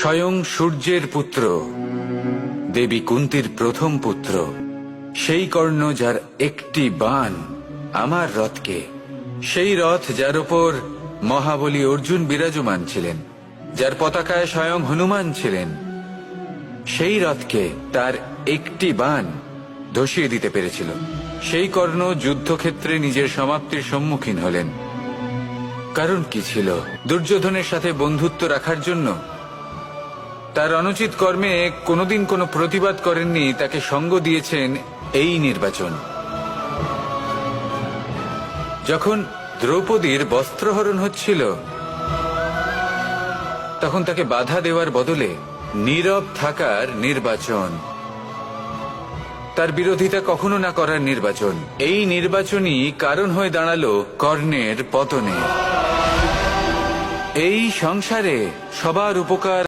স্বয়ং সূর্যের পুত্র, দেবী কুন্তির প্রথম পুত্র, সেই কর্ণ যার একটি বাণ আমার রথকে, সেই রথ যার ওপর মহাবলী অর্জুন বিরাজমান ছিলেন, যার পতাকায় স্বয়ং হনুমান ছিলেন, সেই রথকে তার একটি বাণ ধসিয়ে দিতে পেরেছিল। সেই কর্ণ যুদ্ধক্ষেত্রে নিজের সমাপ্তির সম্মুখীন হলেন। কারণ কি ছিল? দুর্যোধনের সাথে বন্ধুত্ব রাখার জন্য? তার অনুচিত কর্মে কোনোদিন কোনো প্রতিবাদ করেননি, তাকে সঙ্গ দিয়েছেন এই নির্বাচন। যখন দ্রৌপদীর বস্ত্রহরণ হচ্ছিল, তখন তাকে বাধা দেওয়ার বদলে নীরব থাকার নির্বাচন, তার বিরোধিতা কখনো না করার নির্বাচন, এই নির্বাচনই কারণ হয়ে দাঁড়ালো কর্ণের পতনে। এই সংসারে সবার উপকার